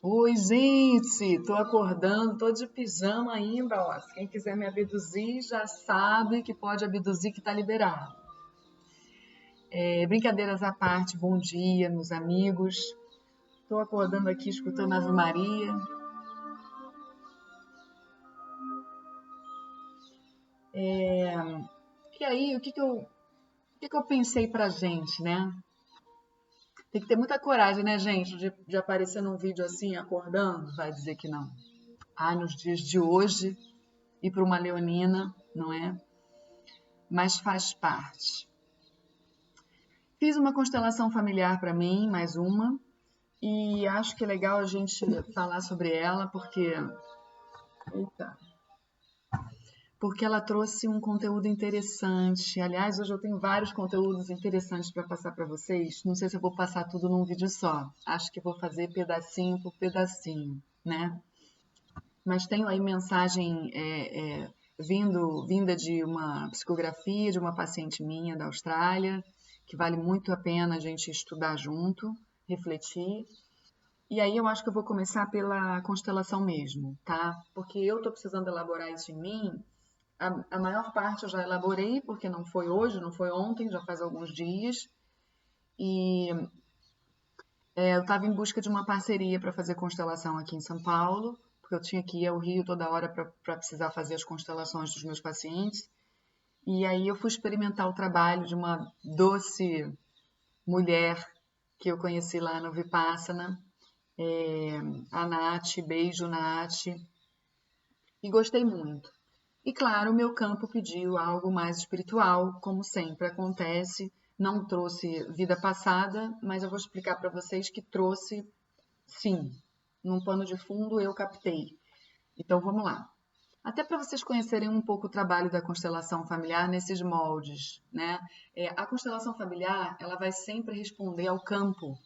Oi, gente, tô acordando, tô de pijama ainda, ó. Quem quiser me abduzir já sabe que pode abduzir que tá liberado. Brincadeiras à parte, bom dia, meus amigos. Tô acordando aqui escutando Ave Maria. E aí, o que que eu pensei pra gente, né? Tem que ter muita coragem, né, gente, de aparecer num vídeo assim, acordando, vai dizer que não. Ah, nos dias de hoje, ir para uma leonina, não é? Mas faz parte. Fiz uma constelação familiar para mim, mais uma, e acho que é legal a gente falar sobre ela eita, porque ela trouxe um conteúdo interessante. Aliás, hoje eu tenho vários conteúdos interessantes para passar para vocês. Não sei se eu vou passar tudo num vídeo só. Acho que vou fazer pedacinho por pedacinho, né? Mas tenho aí mensagem vinda de uma psicografia de uma paciente minha da Austrália, que vale muito a pena a gente estudar junto, refletir. E aí eu acho que eu vou começar pela constelação mesmo, tá? Porque eu tô precisando elaborar isso em mim. A maior parte eu já elaborei, porque não foi hoje, não foi ontem, já faz alguns dias. E eu estava em busca de uma parceria para fazer constelação aqui em São Paulo, porque eu tinha que ir ao Rio toda hora para precisar fazer as constelações dos meus pacientes. E aí eu fui experimentar o trabalho de uma doce mulher que eu conheci lá no Vipassana, a Nath, beijo Nath, e gostei muito. E claro, o meu campo pediu algo mais espiritual, como sempre acontece. Não trouxe vida passada, mas eu vou explicar para vocês que trouxe, sim, num pano de fundo eu captei. Então vamos lá. Até para vocês conhecerem um pouco o trabalho da constelação familiar nesses moldes, né? A constelação familiar, ela vai sempre responder ao campo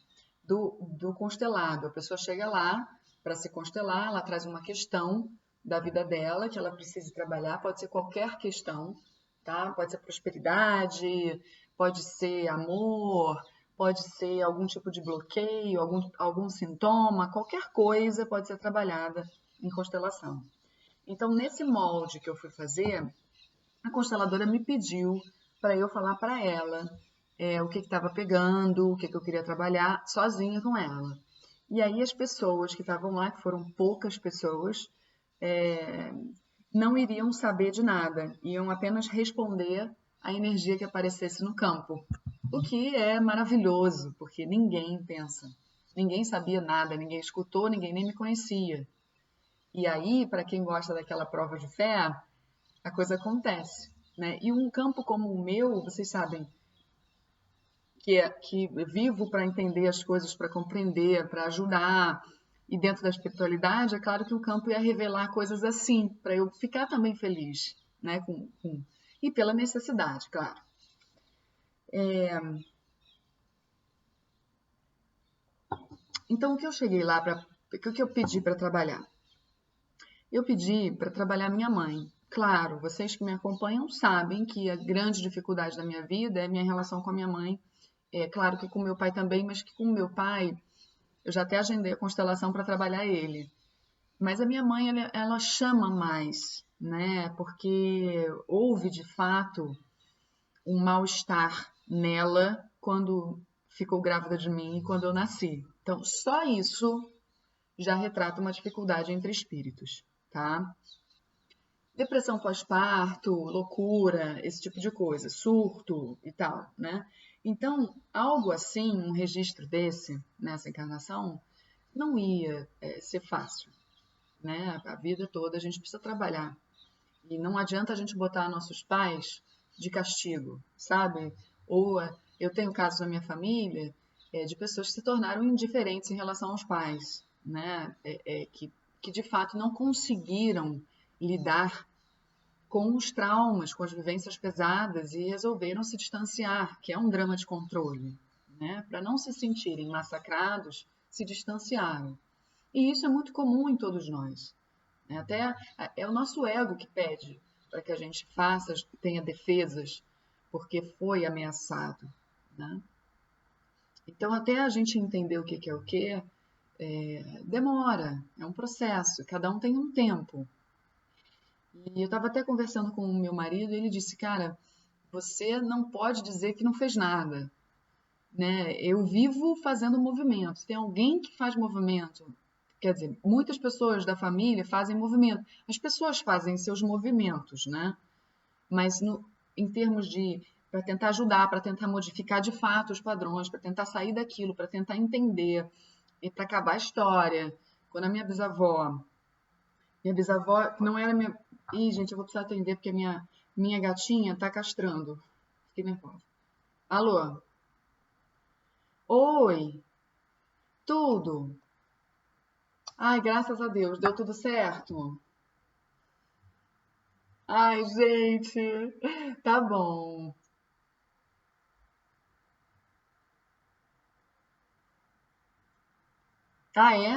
do constelado. A pessoa chega lá para se constelar, ela traz uma questão da vida dela que ela precisa trabalhar, pode ser qualquer questão, tá? Pode ser prosperidade, pode ser amor, pode ser algum tipo de bloqueio, algum sintoma, qualquer coisa pode ser trabalhada em constelação. Então, nesse molde que eu fui fazer, a consteladora me pediu para eu falar para ela o que estava pegando, o que eu queria trabalhar sozinha com ela. E aí as pessoas que estavam lá, que foram poucas pessoas, é, não iriam saber de nada, iam apenas responder à energia que aparecesse no campo. O que é maravilhoso, porque ninguém pensa, ninguém sabia nada, ninguém escutou, ninguém nem me conhecia. E aí, para quem gosta daquela prova de fé, a coisa acontece, né? E um campo como o meu, vocês sabem, que vivo para entender as coisas, para compreender, para ajudar. E dentro da espiritualidade, é claro que o campo ia revelar coisas assim, para eu ficar também feliz, né? E pela necessidade, claro. Então, o que eu cheguei lá para. O que eu pedi para trabalhar? Eu pedi para trabalhar minha mãe. Claro, vocês que me acompanham sabem que a grande dificuldade da minha vida é a minha relação com a minha mãe. É claro que com meu pai também, mas que com meu pai eu já até agendei a constelação para trabalhar ele. Mas a minha mãe, ela chama mais, né? Porque houve de fato um mal-estar nela quando ficou grávida de mim e quando eu nasci. Então, só isso já retrata uma dificuldade entre espíritos, tá? Depressão pós-parto, loucura, esse tipo de coisa, surto e tal, né? Então, algo assim, um registro desse nessa encarnação, não ia ser fácil, né? A vida toda a gente precisa trabalhar. E não adianta a gente botar nossos pais de castigo, sabe? Ou eu tenho casos na minha família de pessoas que se tornaram indiferentes em relação aos pais, né? Que de fato não conseguiram lidar com os traumas, com as vivências pesadas e resolveram se distanciar, que é um drama de controle, né? Para não se sentirem massacrados, se distanciaram. E isso é muito comum em todos nós, né? Até é o nosso ego que pede para que a gente faça, tenha defesas, porque foi ameaçado, né? Então, até a gente entender o que é o que, demora, é um processo, cada um tem um tempo. E eu estava até conversando com o meu marido e ele disse, cara, você não pode dizer que não fez nada, né? Eu vivo fazendo movimento. Se tem alguém que faz movimento, quer dizer, muitas pessoas da família fazem movimento. As pessoas fazem seus movimentos, né? Mas em termos de para tentar ajudar, para tentar modificar de fato os padrões, para tentar sair daquilo, para tentar entender e para acabar a história. Quando a minha bisavó que não era minha, ih, gente, eu vou precisar atender porque a minha gatinha tá castrando. Fiquei nervosa. Alô? Oi, tudo? Ai, graças a Deus, deu tudo certo? Ai, gente, tá bom. Ah, é?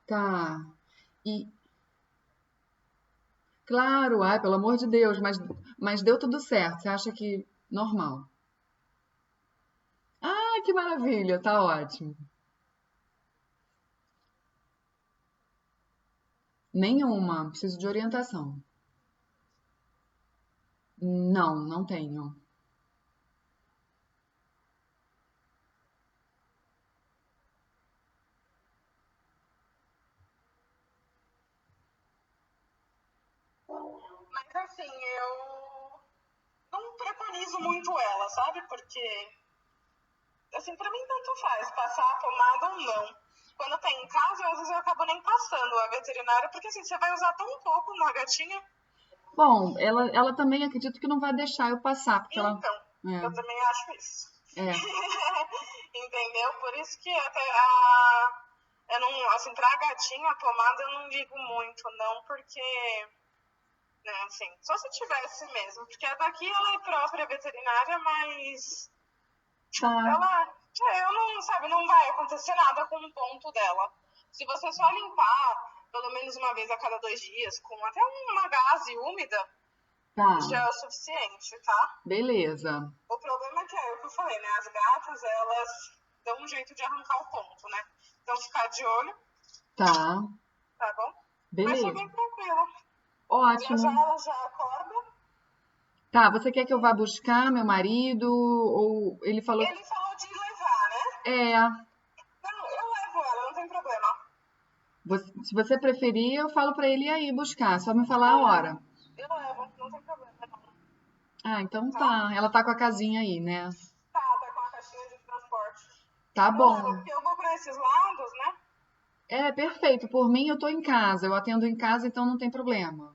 Tá. E, claro, ai, pelo amor de Deus, mas deu tudo certo. Você acha que normal? Ah, que maravilha, tá ótimo. Nenhuma, preciso de orientação. Não, não tenho. Mas assim, eu não preconizo muito ela, sabe? Porque, assim, pra mim tanto faz, passar a pomada ou não. Quando tá em casa, às vezes eu acabo nem passando a veterinária, porque assim, você vai usar tão pouco na gatinha. Bom, ela também acredito que não vai deixar eu passar, porque ela. Então, eu também acho isso. É, é. Entendeu? Por isso que até a. Eu não, assim, pra gatinha, a pomada eu não ligo muito, não, porque, né, assim, só se tivesse mesmo, porque a daqui ela é própria veterinária, mas Tá, ela, eu não, sabe, não vai acontecer nada com o ponto dela. Se você só limpar pelo menos uma vez a cada 2 dias, com até uma gaze úmida, já tá. é o suficiente, tá? Beleza. O problema é que é o que eu falei, né? As gatas, elas dão um jeito de arrancar o ponto, né? Então ficar de olho, Tá, tá bom? Mas foi beleza. bem tranquilo. Já já Ótimo. ela já acorda. Tá, você quer que eu vá buscar meu marido? Ou ele falou que. Ele falou de levar, né? É, Não, eu levo ela, não tem problema. se você preferir, eu falo pra ele ir aí buscar, só me falar a hora. Eu levo, não tem problema, não. Ah, então Tá? tá. Ela tá com a casinha aí, né? Tá com a caixinha de transporte. Tá Eu levo, bom. porque eu vou pra esses lados, né? É, perfeito. Por mim, eu tô em casa. Eu atendo em casa, então não tem problema.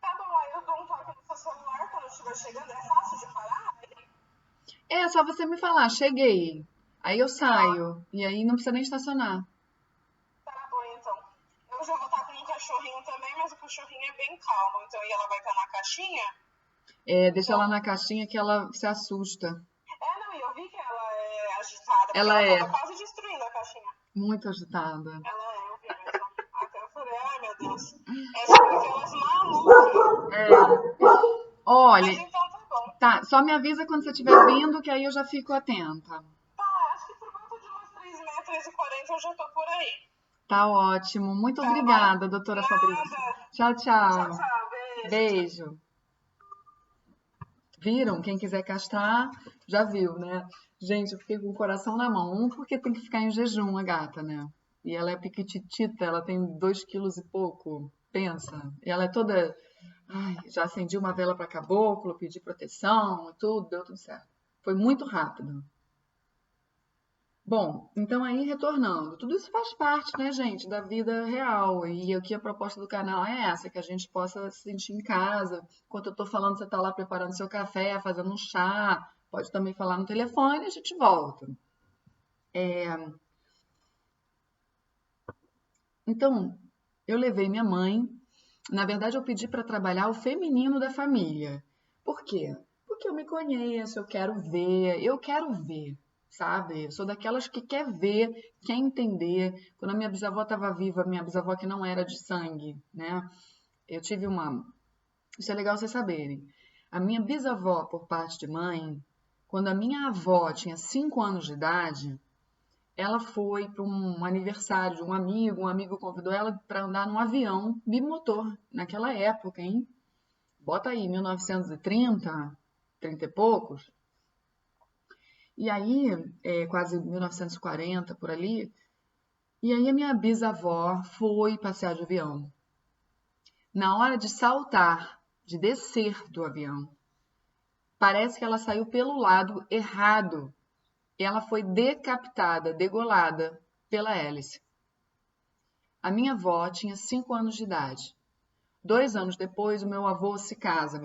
Tá bom, aí eu dou um toque no seu celular quando eu estiver chegando. É fácil de parar? É, só você me falar, cheguei. Aí eu Tá, saio. E aí não precisa nem estacionar. tá bom então. Eu já vou estar com um cachorrinho também, mas o cachorrinho é bem calmo. Então, e ela vai estar na caixinha. É, deixa ela Então, na caixinha que ela se assusta. não, e eu vi que ela é agitada, porque Ela ela é tava quase destruindo a caixinha. muito agitada. Ela eu vi mesmo. Até eu falei, ai meu Deus. São aquelas malucas. É. Mas Olha, então tá bom. tá, só me avisa quando você estiver vindo, que aí eu já fico atenta. Tá, acho que por volta de umas 3 metros e 40 eu já tô por aí. Tá ótimo. Muito Tá bom? obrigada, doutora Fabrício. Nada. Tchau, Tchau, tchau. tchau. Beijo. Tchau. Beijo. Viram? Quem quiser castrar, já viu, né? Gente, eu fiquei com o coração na mão. Um, porque tem que ficar em jejum a gata, né? E ela é piquititita, ela tem 2 quilos e pouco. Pensa. E ela é toda. Ai, já acendi uma vela para caboclo, pedi proteção e tudo, deu tudo certo. Foi muito rápido. Bom, então aí retornando, tudo isso faz parte, né, gente, da vida real. E aqui a proposta do canal é essa, que a gente possa se sentir em casa. Enquanto eu tô falando, você tá lá preparando seu café, fazendo um chá, pode também falar no telefone e a gente volta. Então, eu levei minha mãe. Na verdade, eu pedi para trabalhar o feminino da família. Por quê? Porque eu me conheço, eu quero ver, sabe? Eu sou daquelas que quer ver, quer entender. Quando a minha bisavó estava viva, minha bisavó que não era de sangue, né? Eu tive uma. Isso é legal vocês saberem. A minha bisavó, por parte de mãe, quando a minha avó tinha 5 anos de idade, ela foi para um aniversário de um amigo convidou ela para andar num avião bimotor, naquela época, hein? Bota aí, 1930, 30 e poucos. E aí, quase 1940, por ali, e aí a minha bisavó foi passear de avião. Na hora de saltar, de descer do avião, parece que ela saiu pelo lado errado. Ela foi decapitada, degolada pela hélice. A minha avó tinha 5 anos de idade. 2 anos depois, o meu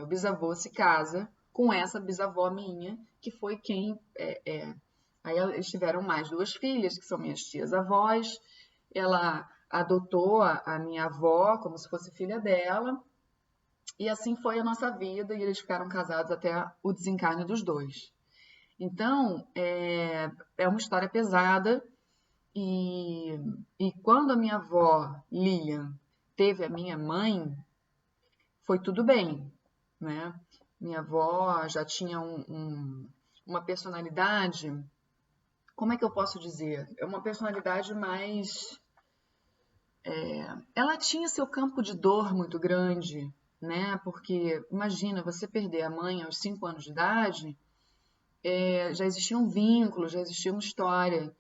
bisavô se casa com essa bisavó minha, que foi quem... Aí eles tiveram mais 2 filhas, que são minhas tias-avós. Ela adotou a minha avó como se fosse filha dela. E assim foi a nossa vida, e eles ficaram casados até o desencarne dos 2. Então, é uma história pesada, e quando a minha avó, Lilian, teve a minha mãe, foi tudo bem, né? Minha avó já tinha uma personalidade, como é que eu posso dizer? É uma personalidade mais... ela tinha seu campo de dor muito grande, né? Porque, imagina, você perder a mãe aos 5 anos de idade, já existia um vínculo, já existia uma história.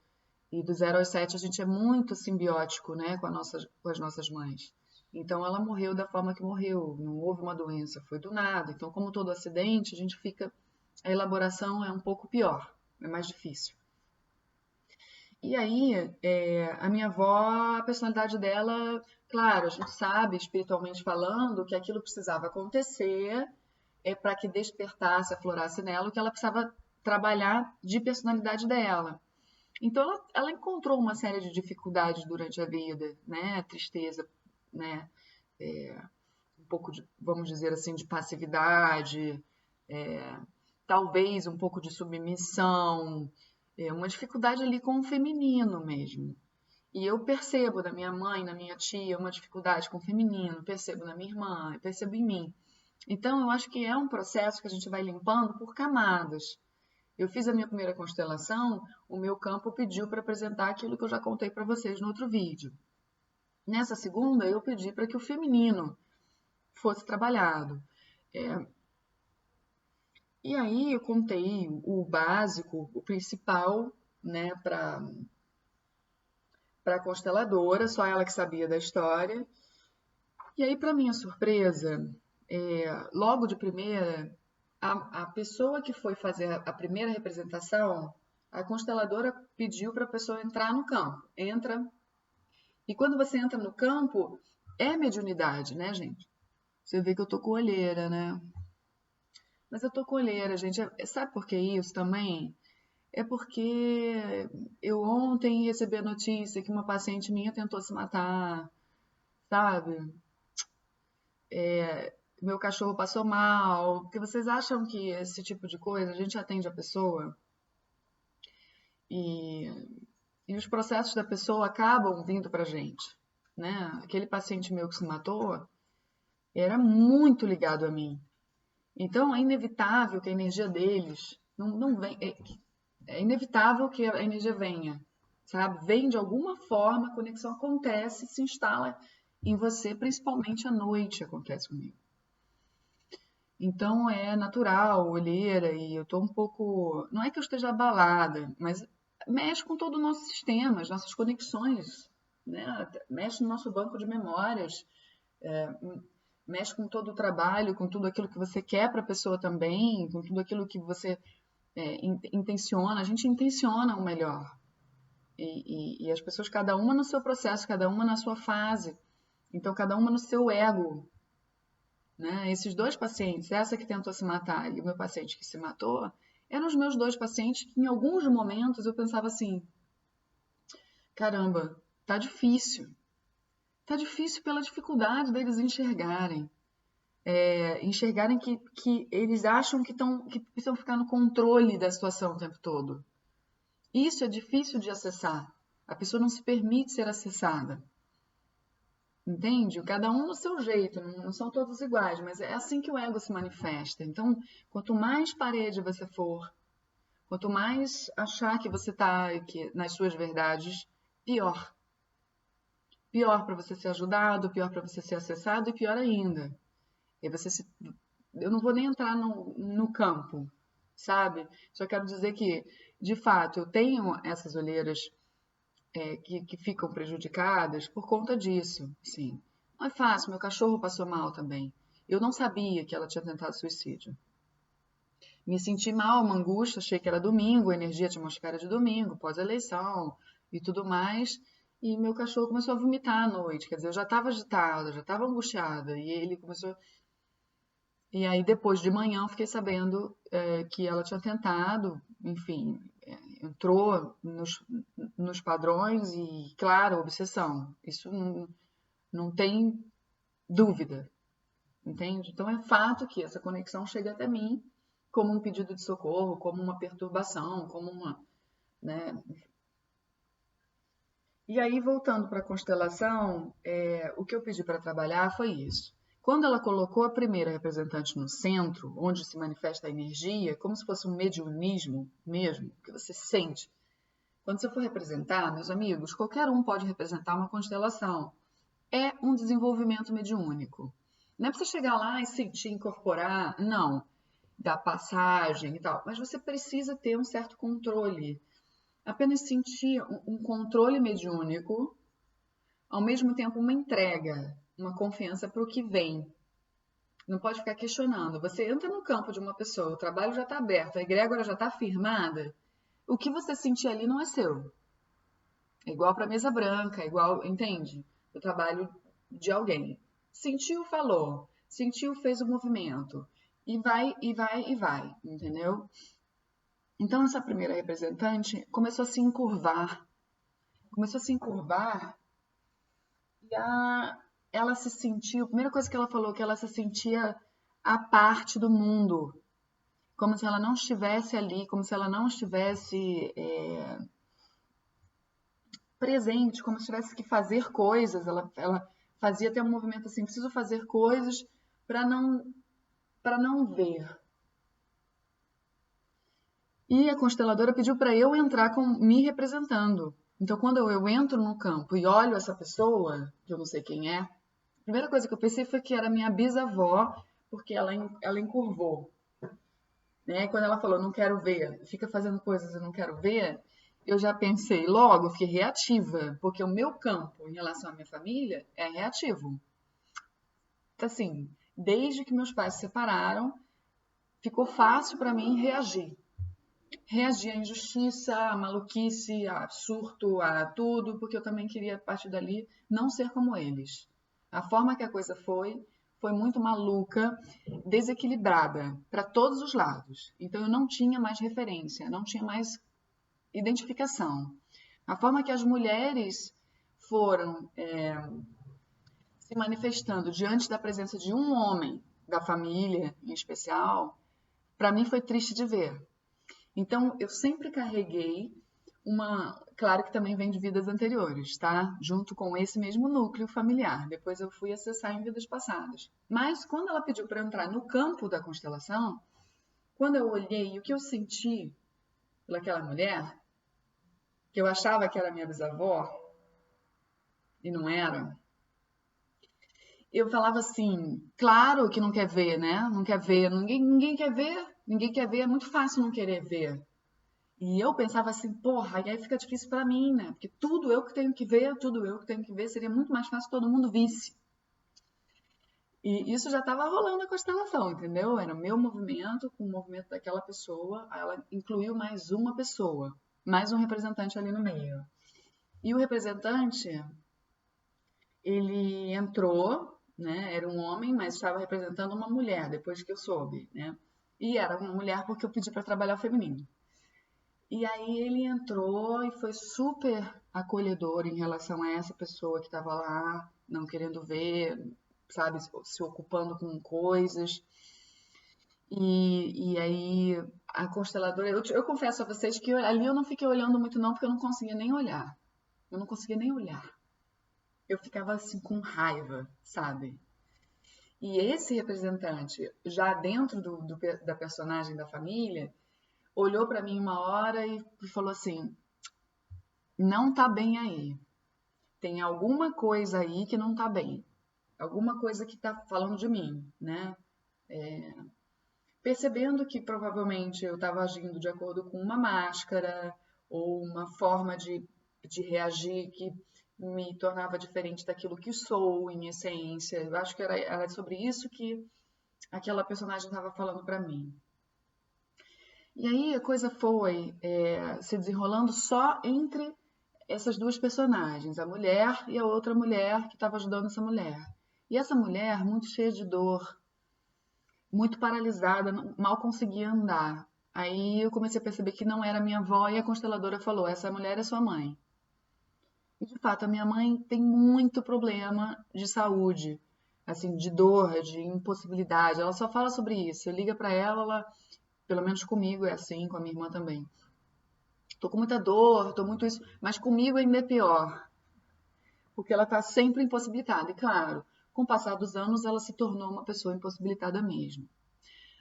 E do 0 aos 7 a gente é muito simbiótico, né, com as nossas mães. Então ela morreu da forma que morreu, não houve uma doença, foi do nada. Então, como todo acidente, a elaboração é um pouco pior, é mais difícil. E aí, a minha avó, a personalidade dela, claro, a gente sabe, espiritualmente falando, que aquilo precisava acontecer para que despertasse, aflorasse nela o que ela precisava trabalhar de personalidade dela. Então, ela encontrou uma série de dificuldades durante a vida, né? Tristeza, né? Um pouco de, vamos dizer assim, de passividade, talvez um pouco de submissão, uma dificuldade ali com o feminino mesmo. E eu percebo na minha mãe, na minha tia, uma dificuldade com o feminino, percebo na minha irmã, percebo em mim. Então, eu acho que é um processo que a gente vai limpando por camadas. Eu fiz a minha primeira constelação, o meu campo pediu para apresentar aquilo que eu já contei para vocês no outro vídeo. Nessa segunda, eu pedi para que o feminino fosse trabalhado. E aí eu contei o básico, o principal, né, para a consteladora, só ela que sabia da história. E aí, para minha surpresa, logo de primeira, a pessoa que foi fazer a primeira representação, a consteladora pediu para a pessoa entrar no campo. Entra. E quando você entra no campo, é mediunidade, né, gente? Você vê que eu tô com olheira, né? Mas eu tô com olheira, gente. Sabe por que isso também? É porque eu ontem recebi a notícia que uma paciente minha tentou se matar, sabe? Meu cachorro passou mal. Porque vocês acham que esse tipo de coisa a gente atende a pessoa e os processos da pessoa acabam vindo pra gente, né? Aquele paciente meu que se matou era muito ligado a mim. Então é inevitável que a energia deles não vem. É inevitável que a energia venha, sabe? Vem de alguma forma, a conexão acontece, se instala em você, principalmente à noite acontece comigo. Então é natural, olheira, e eu tô um pouco. Não é que eu esteja abalada, mas mexe com todo o nosso sistema, as nossas conexões, né? Mexe no nosso banco de memórias, mexe com todo o trabalho, com tudo aquilo que você quer para a pessoa também, com tudo aquilo que você intenciona. A gente intenciona o melhor. E as pessoas, cada uma no seu processo, cada uma na sua fase. Então, cada uma no seu ego. Né? Esses 2 pacientes, essa que tentou se matar e o meu paciente que se matou, eram os meus 2 pacientes que em alguns momentos eu pensava assim, caramba, tá difícil. Tá difícil pela dificuldade deles enxergarem. Enxergarem que eles acham que precisam ficar no controle da situação o tempo todo. Isso é difícil de acessar. A pessoa não se permite ser acessada. entende? Cada um no seu jeito, não são todos iguais, mas é assim que o ego se manifesta. Então, quanto mais parede você for, quanto mais achar que você está nas suas verdades, pior. Pior para você ser ajudado, pior para você ser acessado e pior ainda. E eu não vou nem entrar no campo, sabe? Só quero dizer que, de fato, eu tenho essas olheiras que ficam prejudicadas por conta disso, sim. Não é fácil, meu cachorro passou mal também. Eu não sabia que ela tinha tentado suicídio. Me senti mal, uma angústia, achei que era domingo, energia atmosfera de domingo, pós-eleição e tudo mais. E meu cachorro começou a vomitar à noite. Quer dizer, eu já estava agitada, já estava angustiada. E ele começou. E aí, depois de manhã, eu fiquei sabendo que ela tinha tentado, enfim, entrou nos padrões e, claro, obsessão. Isso não tem dúvida, entende? Então, é fato que essa conexão chega até mim como um pedido de socorro, como uma perturbação, como uma, né? E aí, voltando para a constelação, o que eu pedi para trabalhar foi isso. Quando ela colocou a primeira representante no centro, onde se manifesta a energia, como se fosse um mediunismo mesmo, que você sente. Quando você for representar, meus amigos, qualquer um pode representar uma constelação. É um desenvolvimento mediúnico. Não é para você chegar lá e sentir, incorporar, não, da passagem e tal, mas você precisa ter um certo controle. Apenas sentir um controle mediúnico, ao mesmo tempo uma entrega, uma confiança para o que vem. Não pode ficar questionando. Você entra no campo de uma pessoa, o trabalho já está aberto, a egrégora já está firmada, o que você sentir ali não é seu. É igual para mesa branca, é igual, entende? O trabalho de alguém. Sentiu, falou. Sentiu, fez o movimento. E vai, e vai, e vai, entendeu? Então, essa primeira representante começou a se encurvar. Começou a se encurvar e ela se sentiu... A primeira coisa que ela falou, que ela se sentia à parte do mundo. Como se ela não estivesse ali, como se ela não estivesse presente, como se tivesse que fazer coisas. Ela fazia até um movimento assim, preciso fazer coisas para não ver. E a consteladora pediu para eu entrar me representando. Então, quando eu entro no campo e olho essa pessoa, que eu não sei quem é, a primeira coisa que eu pensei foi que era minha bisavó, porque ela encurvou. Né? Quando ela falou, não quero ver, fica fazendo coisas e não quero ver, eu já pensei logo, fiquei reativa, porque o meu campo em relação à minha família é reativo. Então, assim, desde que meus pais se separaram, ficou fácil para mim reagir. Reagir à injustiça, à maluquice, a surto, a tudo, porque eu também queria, a partir dali, não ser como eles. A forma que a coisa foi muito maluca, desequilibrada, para todos os lados. Então eu não tinha mais referência, não tinha mais identificação. A forma que as mulheres foram se manifestando diante da presença de um homem, da família em especial, para mim foi triste de ver. Então, eu sempre carreguei claro que também vem de vidas anteriores, tá? Junto com esse mesmo núcleo familiar. Depois eu fui acessar em vidas passadas. Mas quando ela pediu para entrar no campo da constelação, quando eu olhei o que eu senti pelaquela mulher, que eu achava que era minha bisavó, e não era, eu falava assim, claro que não quer ver, né? Não quer ver, ninguém quer ver, ninguém quer ver, é muito fácil não querer ver. E eu pensava assim, porra, e aí fica difícil para mim, né? Porque tudo eu que tenho que ver, tudo eu que tenho que ver, seria muito mais fácil se todo mundo visse. E isso já estava rolando a constelação, entendeu? Era o meu movimento com o movimento daquela pessoa, ela incluiu mais uma pessoa, mais um representante ali no meio. E o representante, ele entrou, né? Era um homem, mas estava representando uma mulher, depois que eu soube, né? E era uma mulher porque eu pedi para trabalhar o feminino. E aí ele entrou e foi super acolhedor em relação a essa pessoa que estava lá, não querendo ver, sabe, se ocupando com coisas. E aí a consteladora, eu confesso a vocês que ali eu não fiquei olhando muito não, porque eu não conseguia nem olhar. Eu não conseguia nem olhar. eu ficava assim com raiva, sabe? E esse representante, já dentro da personagem da família, olhou para mim uma hora e falou assim: não tá bem aí. Tem alguma coisa aí que não tá bem. Alguma coisa que tá falando de mim, né? Percebendo que provavelmente eu estava agindo de acordo com uma máscara ou uma forma de reagir que me tornava diferente daquilo que sou em essência. Eu acho que era sobre isso que aquela personagem estava falando para mim. E aí a coisa foi se desenrolando só entre essas duas personagens, a mulher e a outra mulher que estava ajudando essa mulher. E essa mulher, muito cheia de dor, muito paralisada, mal conseguia andar. Aí eu comecei a perceber que não era minha avó e a consteladora falou: essa mulher é sua mãe. E de fato, a minha mãe tem muito problema de saúde, assim, de dor, de impossibilidade. Ela só fala sobre isso. Você liga para ela, pelo menos comigo é assim, com a minha irmã também. Tô com muita dor, tô muito isso, mas comigo ainda é pior, porque ela tá sempre impossibilitada. E claro, com o passar dos anos, ela se tornou uma pessoa impossibilitada mesmo.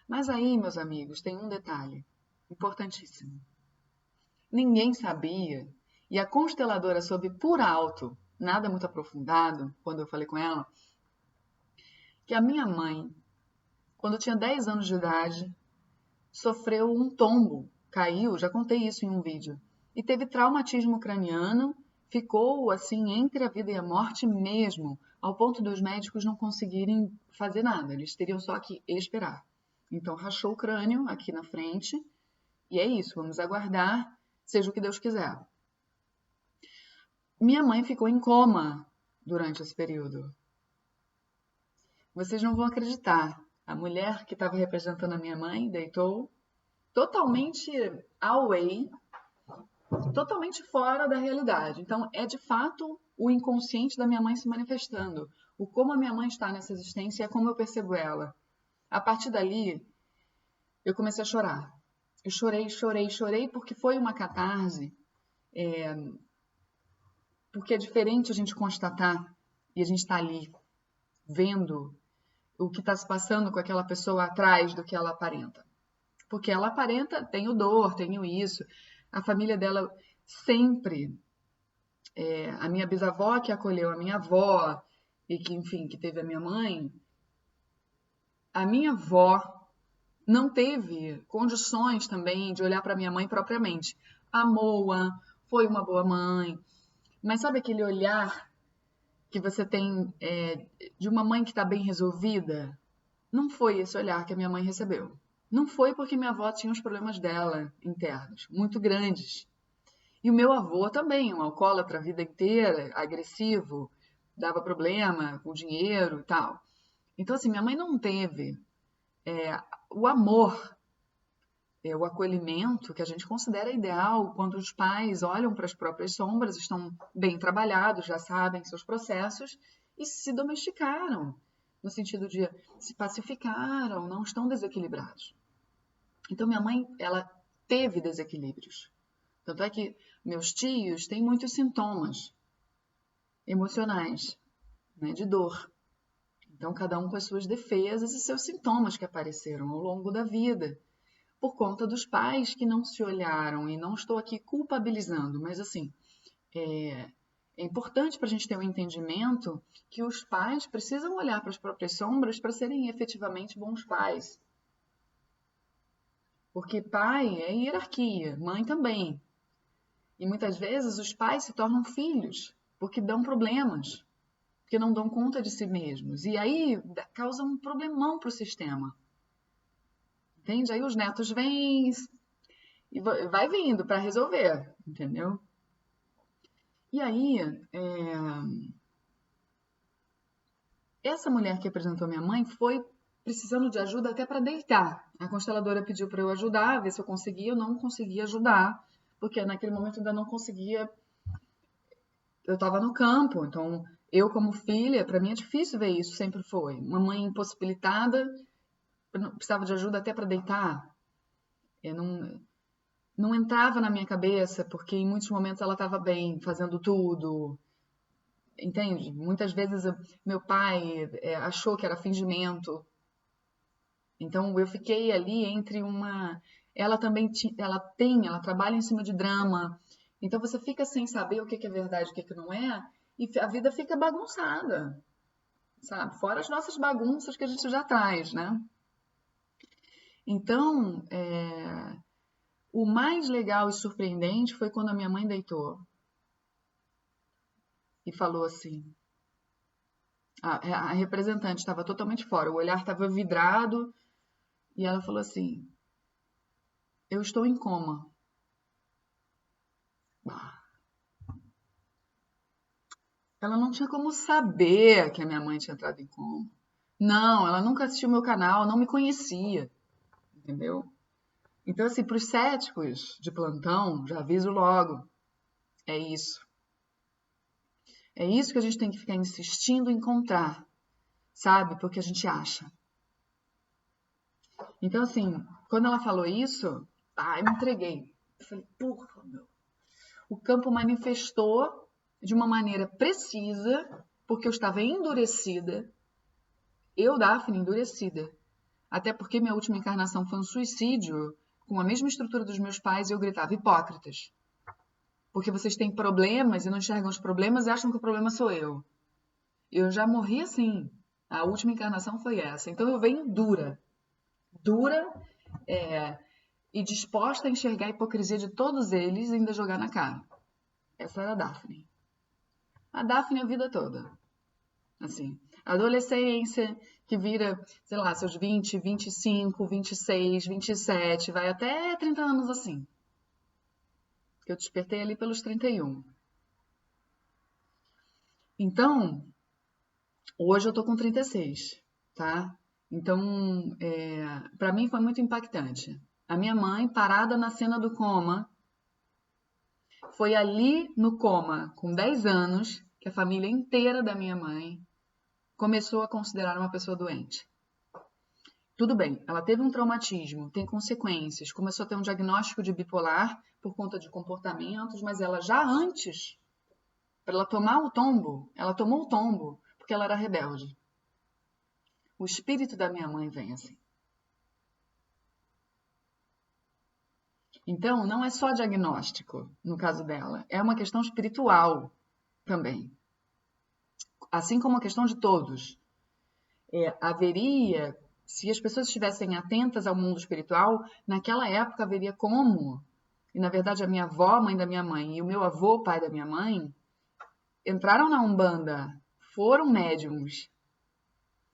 Mas aí, meus amigos, tem um detalhe importantíssimo. Ninguém sabia, e a consteladora soube por alto, nada muito aprofundado, quando eu falei com ela, que a minha mãe, quando tinha 10 anos de idade, sofreu um tombo, caiu, já contei isso em um vídeo, e teve traumatismo craniano, ficou assim entre a vida e a morte mesmo, ao ponto dos médicos não conseguirem fazer nada, eles teriam só que esperar. Então rachou o crânio aqui na frente, e é isso, vamos aguardar, seja o que Deus quiser. Minha mãe ficou em coma durante esse período. Vocês não vão acreditar. A mulher que estava representando a minha mãe deitou totalmente away, totalmente fora da realidade. Então, é de fato o inconsciente da minha mãe se manifestando. O como a minha mãe está nessa existência é como eu percebo ela. A partir dali, eu comecei a chorar. Eu chorei, chorei, chorei porque foi uma catarse. Porque é diferente a gente constatar e a gente está ali vendo o que está se passando com aquela pessoa atrás do que ela aparenta. Porque ela aparenta, tenho dor, tenho isso. A família dela sempre, a minha bisavó que acolheu a minha avó e que, enfim, que teve a minha mãe, a minha avó não teve condições também de olhar para minha mãe propriamente. Amou-a, foi uma boa mãe, mas sabe aquele olhar que você tem de uma mãe que está bem resolvida? Não foi esse olhar que a minha mãe recebeu. Não foi porque minha avó tinha os problemas dela internos, muito grandes. E o meu avô também, um alcoólatra a vida inteira, agressivo, dava problema com dinheiro e tal. Então, assim, minha mãe não teve o amor, o acolhimento que a gente considera ideal quando os pais olham para as próprias sombras, estão bem trabalhados, já sabem seus processos e se domesticaram, no sentido de se pacificaram, não estão desequilibrados. Então, minha mãe, ela teve desequilíbrios. Tanto é que meus tios têm muitos sintomas emocionais, né, de dor. Então, cada um com as suas defesas e seus sintomas que apareceram ao longo da vida, por conta dos pais que não se olharam. E não estou aqui culpabilizando, mas assim, é importante para a gente ter um entendimento que os pais precisam olhar para as próprias sombras para serem efetivamente bons pais. Porque pai é hierarquia, mãe também. E muitas vezes os pais se tornam filhos, porque dão problemas, porque não dão conta de si mesmos. E aí causa um problemão para o sistema. Entende? Aí os netos vêm e vai vindo para resolver, entendeu? E aí, essa mulher que apresentou minha mãe foi precisando de ajuda até para deitar. A consteladora pediu para eu ajudar, ver se eu conseguia. Eu não conseguia ajudar, porque naquele momento eu ainda não conseguia. Eu estava no campo, então eu como filha, para mim é difícil ver isso, sempre foi. Uma mãe impossibilitada, precisava de ajuda até para deitar. Eu não entrava na minha cabeça, porque em muitos momentos ela estava bem, fazendo tudo, entende? Muitas vezes meu pai achou que era fingimento. Então eu fiquei ali entre uma... Ela também ela trabalha em cima de drama. Então você fica sem saber o que é verdade e o que não é, e a vida fica bagunçada, sabe? Fora as nossas bagunças que a gente já traz, né? Então, o mais legal e surpreendente foi quando a minha mãe deitou e falou assim. A representante estava totalmente fora, o olhar estava vidrado e ela falou assim: eu estou em coma. Ela não tinha como saber que a minha mãe tinha entrado em coma. Não, ela nunca assistiu meu canal, não me conhecia, entendeu? Então, assim, para os céticos de plantão, já aviso logo, é isso. É isso que a gente tem que ficar insistindo em encontrar, sabe? Porque a gente acha. Então, assim, quando ela falou isso, eu me entreguei. Eu falei, porra, meu. O campo manifestou de uma maneira precisa, porque eu estava endurecida. Eu, Daphne, endurecida. Até porque minha última encarnação foi um suicídio com a mesma estrutura dos meus pais e eu gritava, hipócritas. Porque vocês têm problemas e não enxergam os problemas e acham que o problema sou eu. Eu já morri assim. A última encarnação foi essa. Então eu venho dura. Dura e disposta a enxergar a hipocrisia de todos eles e ainda jogar na cara. Essa era a Daphne. A Daphne a vida toda. Assim, a adolescência que vira, sei lá, seus 20, 25, 26, 27, vai até 30 anos assim. Eu despertei ali pelos 31. Então, hoje eu tô com 36, tá? Então, para mim foi muito impactante. A minha mãe, parada na cena do coma, foi ali no coma, com 10 anos, que a família inteira da minha mãe começou a considerar uma pessoa doente. Tudo bem, ela teve um traumatismo, tem consequências, começou a ter um diagnóstico de bipolar por conta de comportamentos, mas ela já antes, para ela tomar o tombo, ela tomou o tombo porque ela era rebelde. O espírito da minha mãe vem assim. Então, não é só diagnóstico, no caso dela, é uma questão espiritual também. Assim como a questão de todos. Haveria, se as pessoas estivessem atentas ao mundo espiritual, naquela época haveria como. E, na verdade, a minha avó, mãe da minha mãe, e o meu avô, pai da minha mãe, entraram na Umbanda, foram médiums.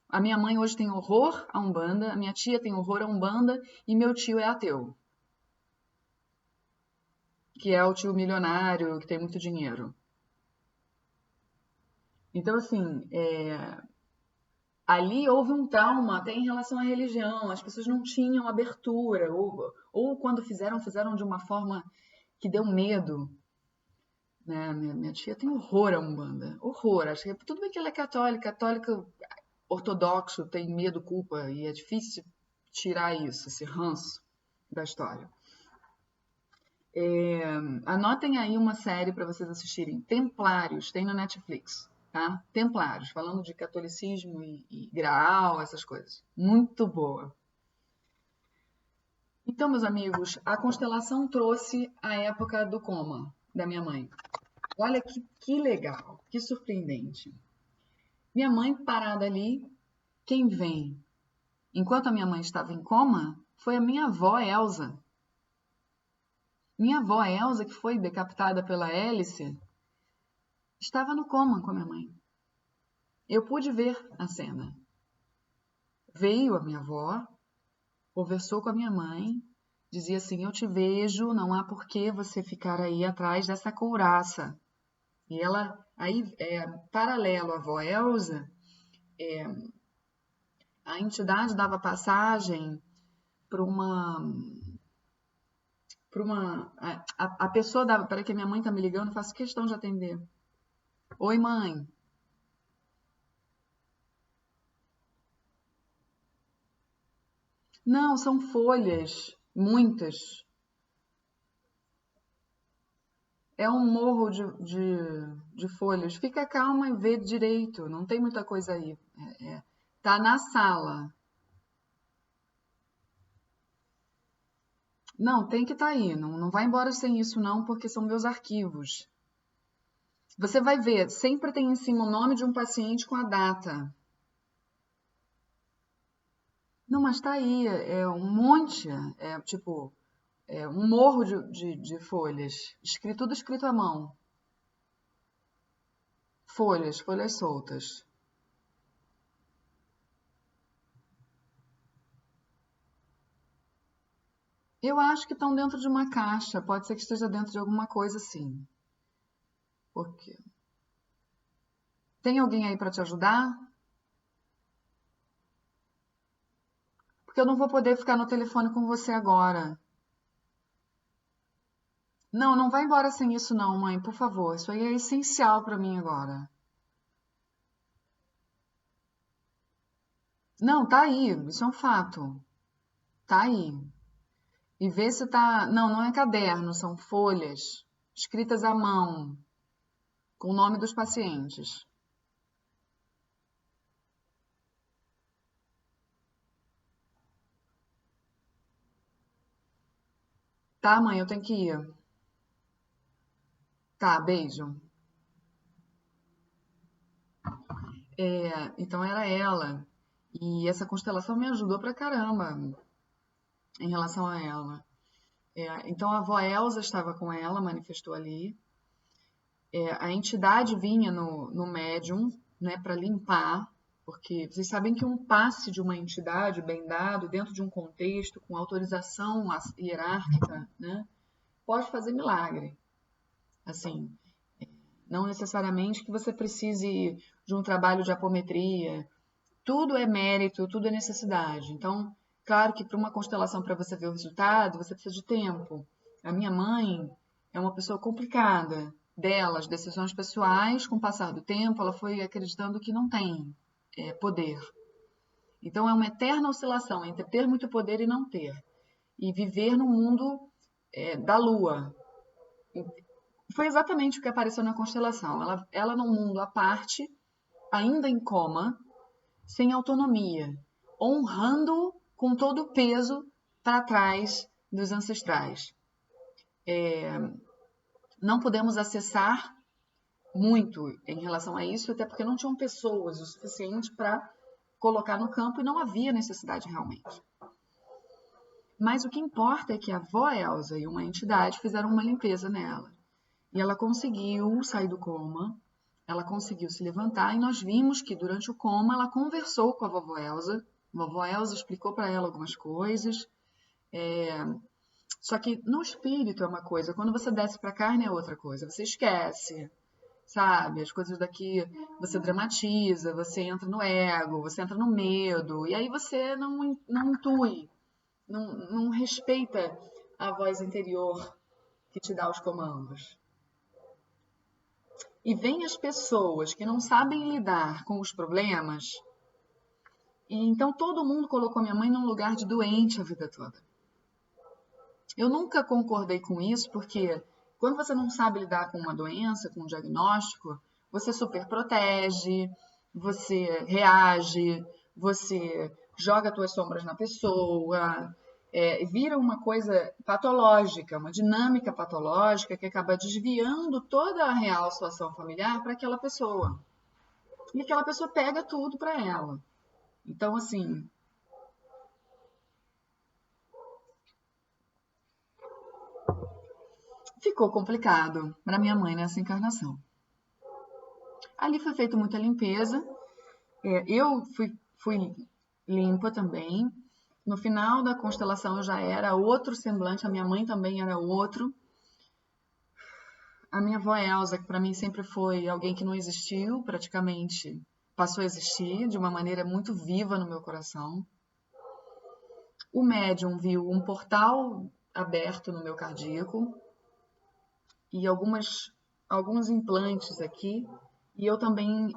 A minha mãe hoje tem horror à Umbanda, a minha tia tem horror à Umbanda e meu tio é ateu. Que é o tio milionário, que tem muito dinheiro. Então, assim, ali houve um trauma até em relação à religião. As pessoas não tinham abertura, ou quando fizeram de uma forma que deu medo. Né? Minha tia tem horror à Umbanda. Horror. Acho que tudo bem que ela é católica ortodoxo, tem medo, culpa, e é difícil tirar isso, esse ranço da história. Anotem aí uma série para vocês assistirem. Templários, tem no Netflix. Tá? Templários, falando de catolicismo e Graal, essas coisas. Muito boa. Então, meus amigos, a constelação trouxe a época do coma da minha mãe. Olha que legal, que surpreendente. Minha mãe parada ali, quem vem? Enquanto a minha mãe estava em coma, foi a minha avó Elsa. Minha avó Elsa, que foi decapitada pela hélice, estava no coma com a minha mãe. Eu pude ver a cena. Veio a minha avó, conversou com a minha mãe, dizia assim, eu te vejo, não há por que você ficar aí atrás dessa couraça. E ela, aí, paralelo à avó Elsa, a entidade dava passagem para uma... A pessoa dava... Peraí que a minha mãe tá me ligando, eu faço questão de atender. Oi, mãe. Não, são folhas, muitas. É um morro de folhas. Fica calma e vê direito. Não tem muita coisa aí. Tá na sala. Não, tem que estar aí. Não vai embora sem isso, não, porque são meus arquivos. Você vai ver, sempre tem em cima o nome de um paciente com a data. Não, mas tá aí. É um monte. É tipo, um morro de folhas. Tudo escrito à mão. Folhas soltas. Eu acho que estão dentro de uma caixa. Pode ser que esteja dentro de alguma coisa assim. Por quê? Tem alguém aí para te ajudar? Porque eu não vou poder ficar no telefone com você agora. Não, não vai embora sem isso não, mãe, por favor. Isso aí é essencial para mim agora. Não, tá aí. Isso é um fato. Tá aí. E vê se tá... Não, não é caderno, são folhas escritas à mão, com o nome dos pacientes. Tá, mãe, eu tenho que ir. Tá, beijo. Então era ela. E essa constelação me ajudou pra caramba em relação a ela. Então a avó Elsa estava com ela, manifestou ali. A entidade vinha no médium, né, para limpar, porque vocês sabem que um passe de uma entidade bem dado, dentro de um contexto, com autorização hierárquica, né, pode fazer milagre. Assim, não necessariamente que você precise de um trabalho de apometria. Tudo é mérito, tudo é necessidade. Então, claro que para uma constelação, para você ver o resultado, você precisa de tempo. A minha mãe é uma pessoa complicada. Delas, decisões pessoais, com o passar do tempo, ela foi acreditando que não tem poder. Então, é uma eterna oscilação entre ter muito poder e não ter. E viver no mundo da lua. Foi exatamente o que apareceu na constelação. Ela num mundo à parte, ainda em coma, sem autonomia, honrando com todo o peso para trás dos ancestrais. Não podemos acessar muito em relação a isso, até porque não tinham pessoas o suficiente para colocar no campo e não havia necessidade realmente. Mas o que importa é que a avó Elsa e uma entidade fizeram uma limpeza nela. E ela conseguiu sair do coma, ela conseguiu se levantar e nós vimos que durante o coma ela conversou com a vovó Elsa. A vovó Elsa explicou para ela algumas coisas. Só que no espírito é uma coisa, quando você desce para a carne é outra coisa. Você esquece, sabe? As coisas daqui você dramatiza, você entra no ego, você entra no medo. E aí você não intui, não respeita a voz interior que te dá os comandos. E vem as pessoas que não sabem lidar com os problemas. E então todo mundo colocou minha mãe num lugar de doente a vida toda. Eu nunca concordei com isso, porque quando você não sabe lidar com uma doença, com um diagnóstico, você super protege, você reage, você joga as tuas sombras na pessoa, vira uma coisa patológica, uma dinâmica patológica que acaba desviando toda a real situação familiar para aquela pessoa. E aquela pessoa pega tudo para ela. Então, assim, ficou complicado para minha mãe nessa encarnação. Ali foi feita muita limpeza. Eu fui limpa também. No final da constelação eu já era outro semblante, a minha mãe também era outro. A minha avó Elsa, que para mim sempre foi alguém que não existiu, praticamente passou a existir de uma maneira muito viva no meu coração. O médium viu um portal aberto no meu cardíaco e alguns implantes aqui. E eu também,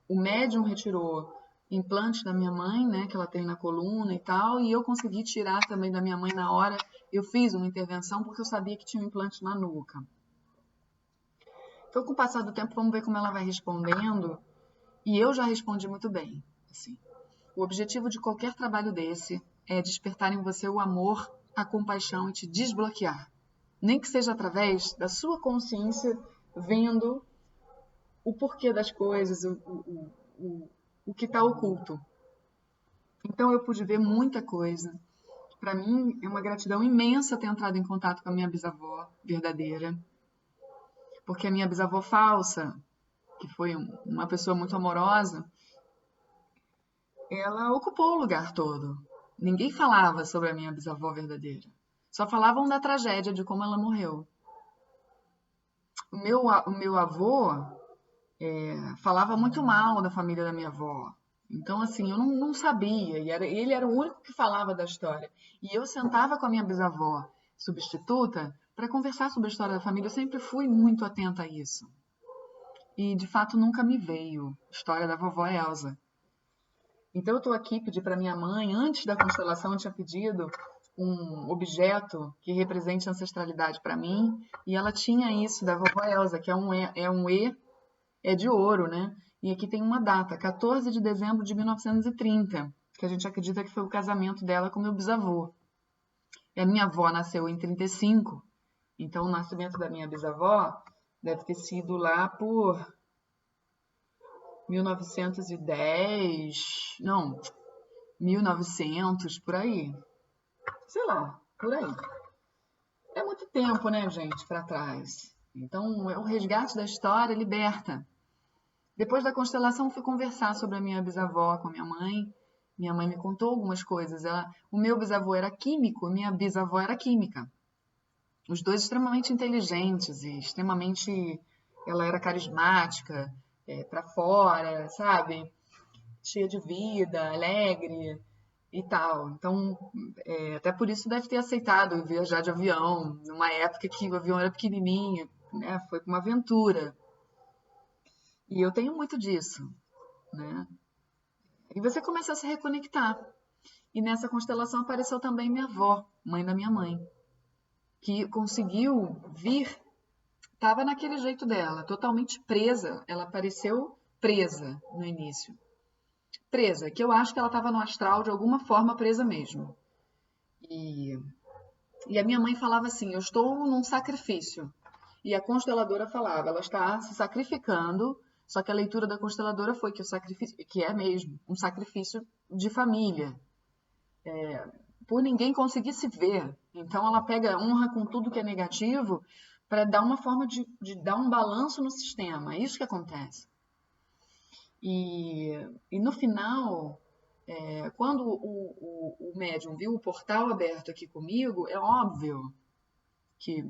o médium retirou implantes da minha mãe, né, que ela tem na coluna e tal, e eu consegui tirar também da minha mãe na hora. Eu fiz uma intervenção porque eu sabia que tinha um implante na nuca. Então, com o passar do tempo, vamos ver como ela vai respondendo. E eu já respondi muito bem. Assim. O objetivo de qualquer trabalho desse é despertar em você o amor, a compaixão e te desbloquear. Nem que seja através da sua consciência, vendo o porquê das coisas, o que está oculto. Então, eu pude ver muita coisa. Para mim, é uma gratidão imensa ter entrado em contato com a minha bisavó verdadeira. Porque a minha bisavó falsa, que foi uma pessoa muito amorosa, ela ocupou o lugar todo. Ninguém falava sobre a minha bisavó verdadeira. Só falavam da tragédia, de como ela morreu. O meu avô falava muito mal da família da minha avó. Então, assim, eu não sabia. E ele era o único que falava da história. E eu sentava com a minha bisavó substituta para conversar sobre a história da família. Eu sempre fui muito atenta a isso. E, de fato, nunca me veio a história da vovó Elsa. Então, eu estou aqui, pedi para minha mãe, antes da constelação, eu tinha pedido um objeto que represente a ancestralidade para mim. E ela tinha isso da vovó Elsa, que é um E de ouro, né? E aqui tem uma data, 14 de dezembro de 1930, que a gente acredita que foi o casamento dela com meu bisavô. E a minha avó nasceu em 35, então o nascimento da minha bisavó deve ter sido lá por 1910, não, 1900, por aí. Sei lá, por aí. É muito tempo, né, gente, para trás. Então, o resgate da história liberta. Depois da constelação, fui conversar sobre a minha bisavó com a minha mãe. Minha mãe me contou algumas coisas. O meu bisavô era químico, minha bisavó era química. Os dois extremamente inteligentes e extremamente... Ela era carismática, para fora, sabe? Cheia de vida, alegre e tal. Então, até por isso deve ter aceitado viajar de avião, numa época que o avião era pequenininho, né? Foi uma aventura. E eu tenho muito disso, né? E você começa a se reconectar. E nessa constelação apareceu também minha avó, mãe da minha mãe, que conseguiu vir, estava naquele jeito dela, totalmente presa. Ela apareceu presa no início. Presa, que eu acho que ela estava no astral de alguma forma presa mesmo. E a minha mãe falava assim, eu estou num sacrifício. E a consteladora falava, ela está se sacrificando. Só que a leitura da consteladora foi que o sacrifício, que é mesmo, um sacrifício de família, por ninguém conseguir se ver. Então ela pega honra com tudo que é negativo para dar uma forma de dar um balanço no sistema. É isso que acontece. E no final, quando o médium viu o portal aberto aqui comigo, é óbvio que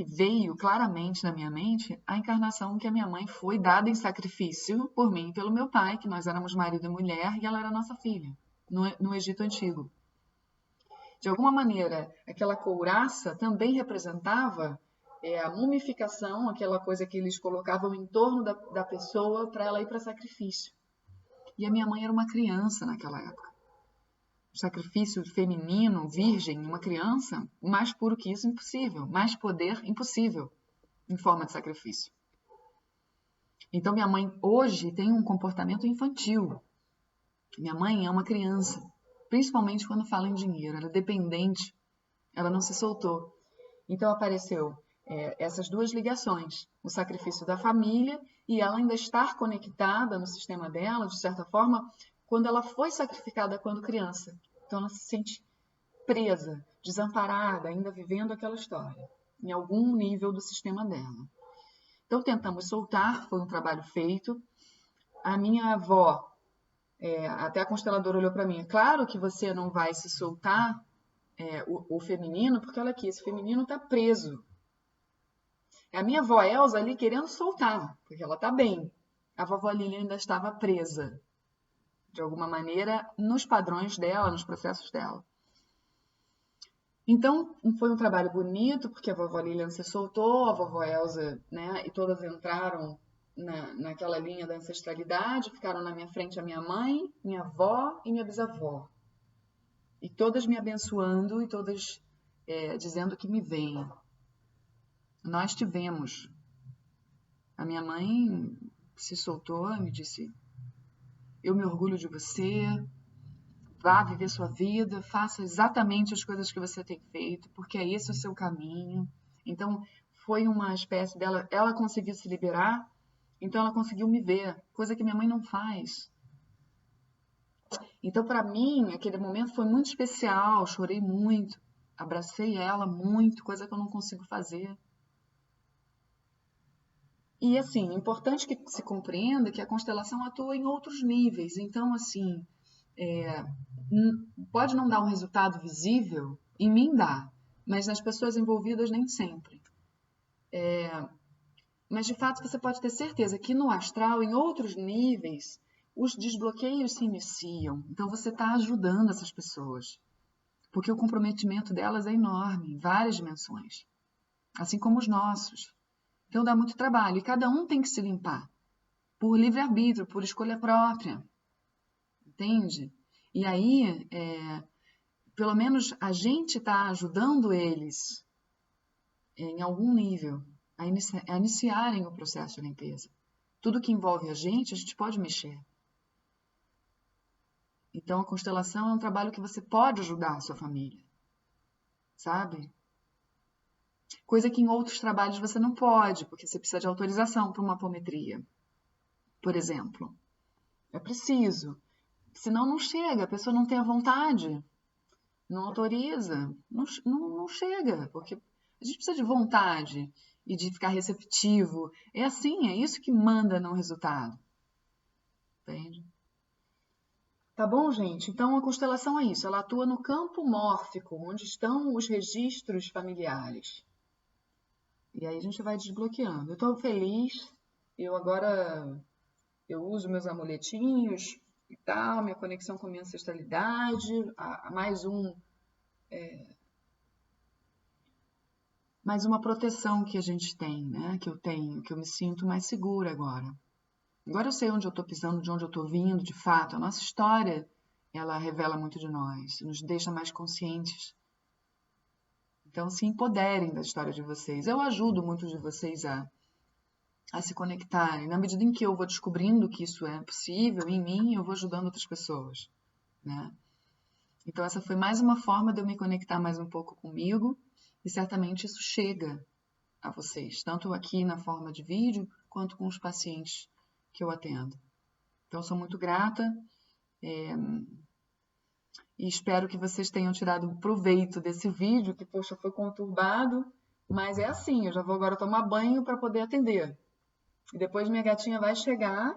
veio claramente na minha mente a encarnação que a minha mãe foi dada em sacrifício por mim e pelo meu pai, que nós éramos marido e mulher, e ela era nossa filha, no Egito Antigo. De alguma maneira, aquela couraça também representava a mumificação, aquela coisa que eles colocavam em torno da pessoa para ela ir para sacrifício. E a minha mãe era uma criança naquela época. O sacrifício feminino, virgem, uma criança, mais puro que isso, impossível. Mais poder, impossível, em forma de sacrifício. Então, minha mãe hoje tem um comportamento infantil. Minha mãe é uma criança, principalmente quando fala em dinheiro. Ela é dependente, ela não se soltou. Então, apareceu essas duas ligações. O sacrifício da família e ela ainda estar conectada no sistema dela, de certa forma, quando ela foi sacrificada quando criança. Então ela se sente presa, desamparada, ainda vivendo aquela história, em algum nível do sistema dela. Então tentamos soltar, foi um trabalho feito. A minha avó, até a consteladora olhou para mim, é claro que você não vai se soltar o feminino, porque olha aqui, esse feminino está preso. É a minha avó Elsa ali querendo soltar, porque ela está bem. A vovó Lilian ainda estava presa, de alguma maneira, nos padrões dela, nos processos dela. Então, foi um trabalho bonito, porque a vovó Lilian se soltou, a vovó Elsa, né, e todas entraram naquela linha da ancestralidade, ficaram na minha frente a minha mãe, minha avó e minha bisavó. E todas me abençoando e todas dizendo que me veem. Nós tivemos A minha mãe se soltou e me disse: eu me orgulho de você, vá viver sua vida, faça exatamente as coisas que você tem feito, porque é esse o seu caminho. Então, foi uma espécie dela, ela conseguiu se liberar, então ela conseguiu me ver, coisa que minha mãe não faz. Então, para mim, aquele momento foi muito especial, chorei muito, abracei ela muito, coisa que eu não consigo fazer. E, assim, importante que se compreenda que a constelação atua em outros níveis. Então, assim, pode não dar um resultado visível, em mim dá, mas nas pessoas envolvidas nem sempre. Mas, de fato, você pode ter certeza que no astral, em outros níveis, os desbloqueios se iniciam. Então, você está ajudando essas pessoas. Porque o comprometimento delas é enorme, em várias dimensões. Assim como os nossos. Então, dá muito trabalho. E cada um tem que se limpar. Por livre-arbítrio, por escolha própria. Entende? E aí, pelo menos a gente está ajudando eles, em algum nível, a iniciarem o processo de limpeza. Tudo que envolve a gente pode mexer. Então, a constelação é um trabalho que você pode ajudar a sua família, sabe? Coisa que em outros trabalhos você não pode, porque você precisa de autorização para uma apometria, por exemplo. É preciso. Senão não chega, a pessoa não tem a vontade, não autoriza, não chega, porque a gente precisa de vontade e de ficar receptivo. É assim, é isso que manda no resultado. Entende? Tá bom, gente? Então, a constelação é isso. Ela atua no campo mórfico, onde estão os registros familiares. E aí a gente vai desbloqueando. Eu estou feliz. Eu uso meus amuletinhos e tal, minha conexão com a minha ancestralidade. Mais uma proteção que a gente tem, né? Que eu tenho, que eu me sinto mais segura agora. Agora eu sei onde eu estou pisando, de onde eu estou vindo, de fato. A nossa história, ela revela muito de nós, nos deixa mais conscientes. Então, se empoderem da história de vocês. Eu ajudo muitos de vocês a se conectarem. Na medida em que eu vou descobrindo que isso é possível em mim, eu vou ajudando outras pessoas, né? Então, essa foi mais uma forma de eu me conectar mais um pouco comigo, e certamente isso chega a vocês, tanto aqui na forma de vídeo, quanto com os pacientes que eu atendo. Então, sou muito grata e espero que vocês tenham tirado proveito desse vídeo, que, poxa, foi conturbado, mas é assim, eu já vou agora tomar banho para poder atender. E depois minha gatinha vai chegar,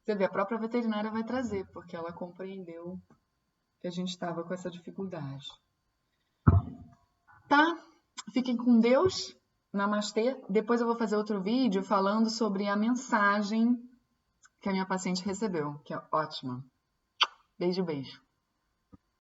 você vê, a própria veterinária vai trazer, porque ela compreendeu que a gente estava com essa dificuldade. Tá? Fiquem com Deus. Namastê. Depois eu vou fazer outro vídeo falando sobre a mensagem que a minha paciente recebeu, que é ótima. Beijo, beijo.